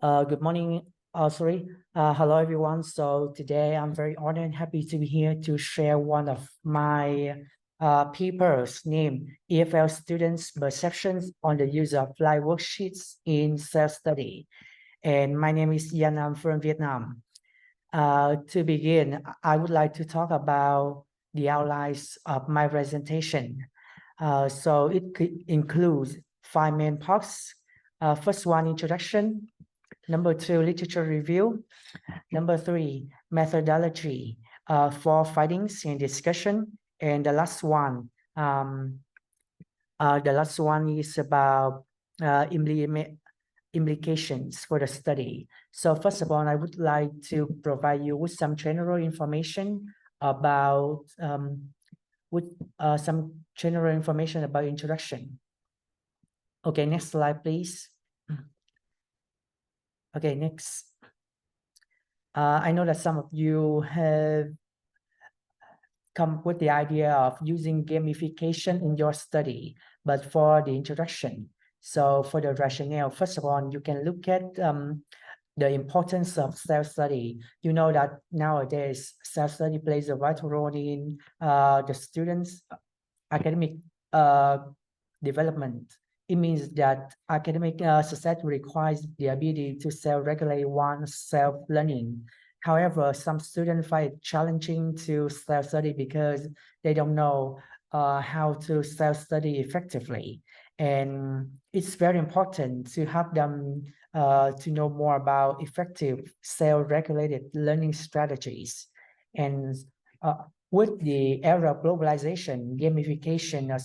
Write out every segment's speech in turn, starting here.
Good morning. Hello everyone. So today I'm very honored and happy to be here to share one of my papers named EFL Students' Perceptions on the Use of Liveworksheets in Self-Study. And my name is Thien, I'm from Vietnam. To begin, I would like to talk about the outlines of my presentation. So it includes 5 main parts. First one, introduction. Number 2, literature review. Number 3, methodology for findings and discussion. And the last one is about implications for the study. So first of all, I would like to provide you with some general information about introduction. Okay, next slide, please. Okay, next. I know that some of you have come with the idea of using gamification in your study, but for the introduction, so for the rationale, first of all, you can look at the importance of self-study. You know that nowadays, self-study plays a vital role in the students' academic development. It means that academic success requires the ability to self-regulate one's self-learning. However, some students find it challenging to self-study because they don't know how to self-study effectively. And it's very important to help them to know more about effective self-regulated learning strategies. And with the era of globalization, gamification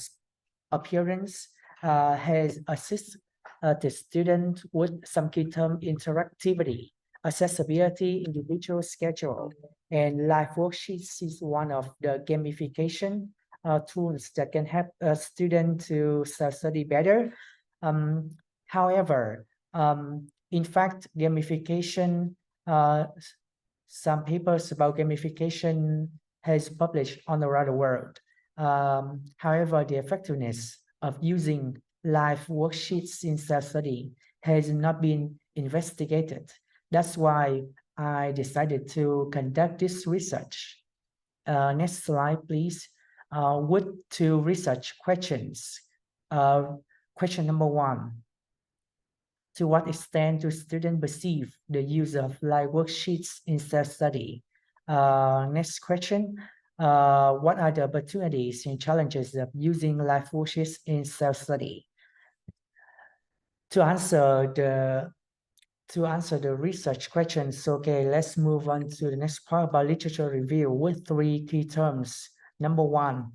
appearance has assisted the student with some key term interactivity, accessibility, individual schedule, and live worksheets is one of the gamification tools that can help a student to study better. However, in fact, gamification, some papers about gamification has published on around the world. However, the effectiveness of using live worksheets in self-study has not been investigated. That's why I decided to conduct this research. Next slide, please. With 2 research questions. Question number 1. To what extent do students perceive the use of live worksheets in self-study? Next question. What are the opportunities and challenges of using live worksheets in self-study? To answer the research questions, okay, let's move on to the next part about literature review with 3 key terms. Number 1,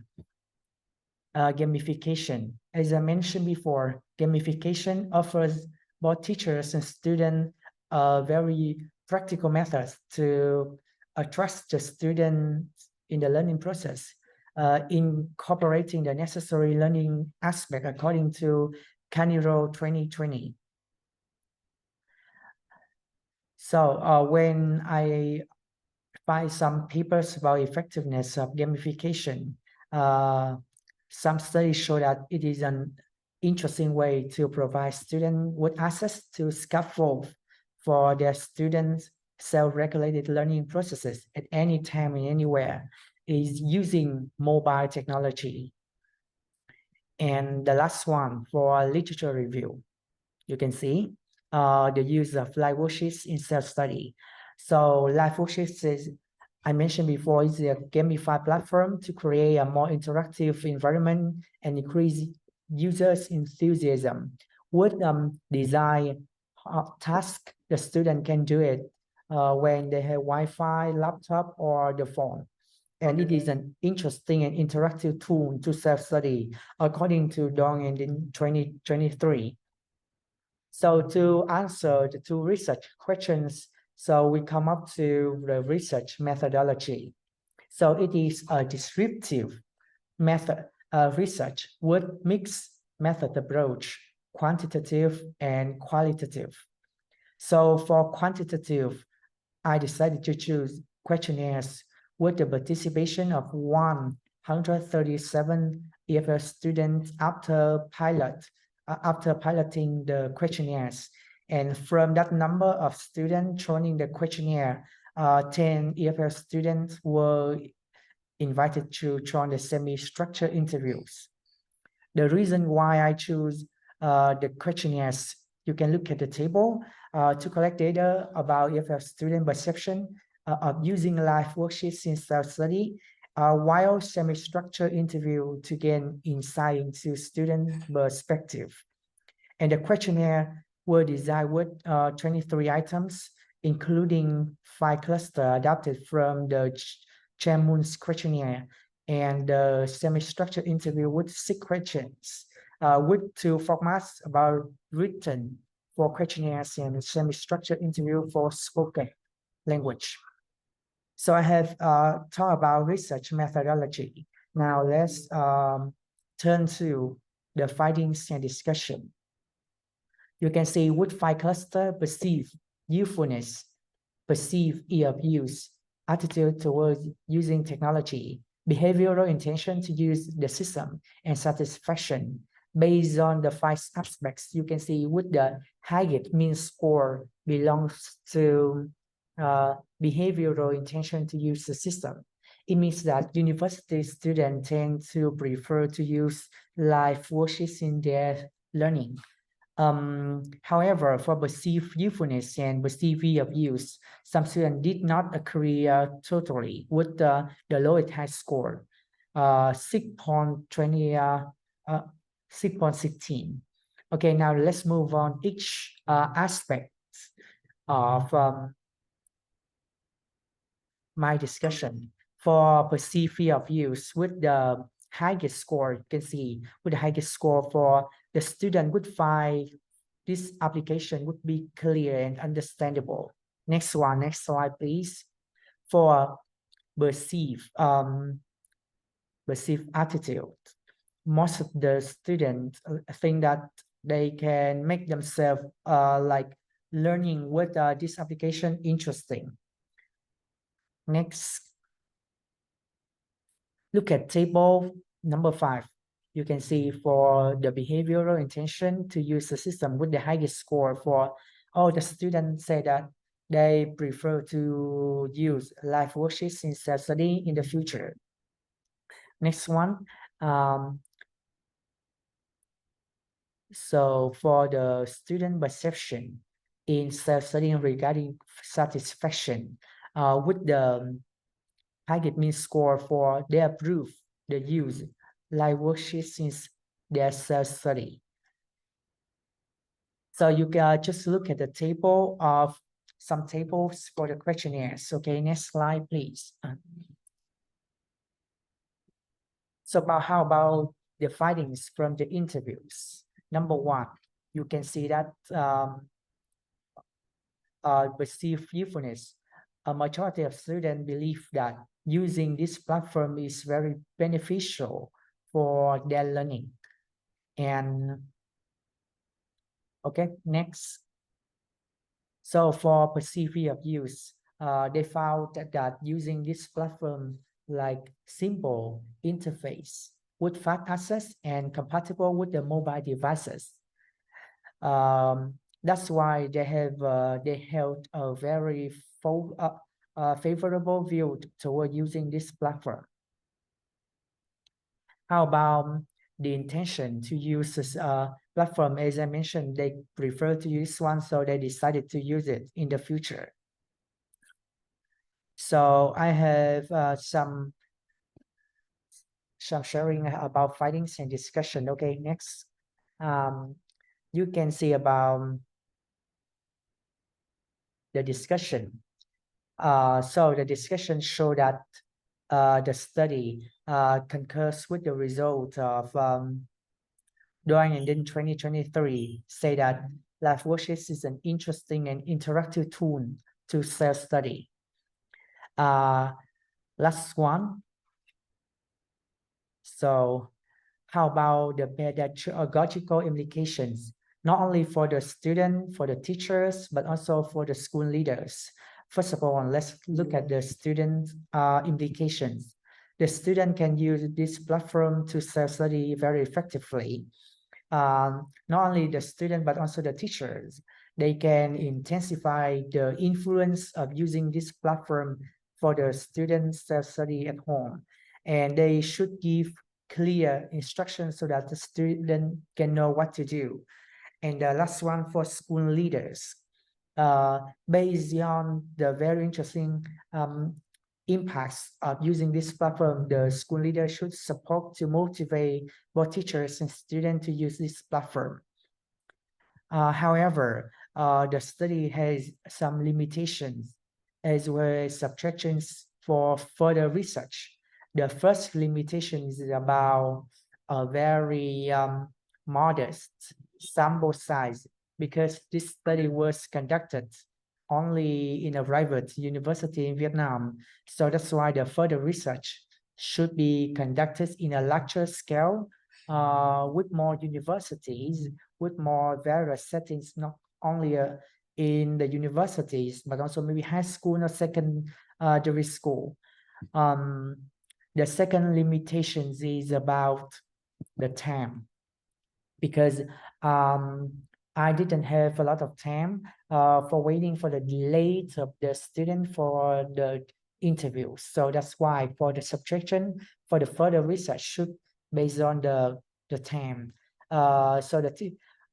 gamification. As I mentioned before, gamification offers both teachers and students very practical methods to attract the students in the learning process, incorporating the necessary learning aspect according to Caniro 2020. So when I find some papers about effectiveness of gamification, some studies show that it is an interesting way to provide students with access to scaffold for their students' self-regulated learning processes at any time and anywhere is using mobile technology. And the last one for literature review, you can see the use of live worksheets in self-study. So live worksheets is, I mentioned before, is a gamified platform to create a more interactive environment and increase users' enthusiasm. With design task, the student can do it when they have Wi-Fi, laptop, or the phone. And it is an interesting and interactive tool to self-study, according to Nuong in 2023. So to answer the 2 research questions, so we come up to the research methodology. So it is a descriptive method research with mixed method approach, quantitative and qualitative. So for quantitative, I decided to choose questionnaires with the participation of 137 EFL students after piloting the questionnaires. And from that number of students joining the questionnaire, 10 EFL students were invited to join the semi-structured interviews. The reason why I choose the questionnaires, you can look at the table to collect data about EFL student perception of using live worksheets in self-study, while semi-structured interview to gain insight into student perspective. And the questionnaire were designed with 23 items, including 5 clusters adapted from the Chairman's questionnaire, and the semi-structured interview with 6 questions, with 2 formats about written for questionnaires and semi-structured interview for spoken language. So I have talked about research methodology. Now let's turn to the findings and discussion. You can see with 5 clusters: perceived usefulness, perceived ease of use, attitude towards using technology, behavioral intention to use the system, and satisfaction. Based on the 5 aspects, you can see with the highest mean score belongs to behavioral intention to use the system. It means that university students tend to prefer to use live worksheets in their learning. However, for perceived usefulness and perceived ease of use, some students did not agree totally with the lowest high score, 6.16. Okay, now let's move on each aspect of my discussion. For perceived ease of use, with the highest score, you can see with the highest score for the student would find this application would be clear and understandable. Next slide, please. For perceived attitude, most of the students think that they can make themselves like learning with this application interesting. Next, look at table number 5. You can see for the behavioral intention to use the system with the highest score, for all the students say that they prefer to use live worksheets in self-study in the future. Next one. So for the student perception in self-study regarding satisfaction, with the highest mean score for they approve the use live worksheets since their self-study. So you can just look at the table of some tables for the questionnaires. Okay, next slide, please. So how about the findings from the interviews? Number 1, you can see that perceived usefulness. A majority of students believe that using this platform is very beneficial for their learning. And okay, next. So for perceived ease of use, they found that using this platform like simple interface with fast access and compatible with the mobile devices. That's why they held a very favorable view toward using this platform. How about the intention to use this platform? As I mentioned, they prefer to use one, so they decided to use it in the future. So I have some sharing about findings and discussion. Okay, next. You can see about the discussion. So the discussion showed that the study concurs with the result of Nuong and in 2023 say that live worksheets is an interesting and interactive tool to self-study. Last one. So how about the pedagogical implications, not only for the student, for the teachers, but also for the school leaders? First of all, let's look at the student implications. The student can use this platform to self-study very effectively. Not only the student, but also the teachers. they can intensify the influence of using this platform for the students' self-study at home. And they should give clear instructions so that the student can know what to do. And the last one for school leaders. Based on the very interesting impacts of using this platform, the school leader should support to motivate both teachers and students to use this platform. However, the study has some limitations as well as subtractions for further research. The first limitation is about a very modest sample size because this study was conducted only in a private university in Vietnam. So that's why the further research should be conducted in a larger scale with more universities, with more various settings, not only in the universities, but also maybe high school or secondary school. The second limitation is about the time, because I didn't have a lot of time for waiting for the delays of the student for the interview. So that's why for the subtraction, for the further research should based on the time. So that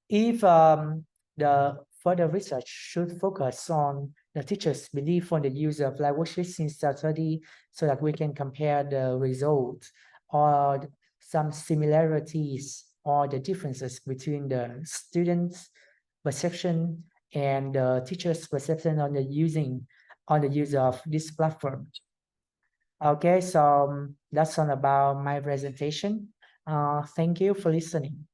if the further research should focus on the teacher's belief on the use of Liveworksheets in self-study so that we can compare the results or some similarities or the differences between the students' perception and the teacher's perception on the use of this platform. Okay, so that's all about my presentation. Thank you for listening.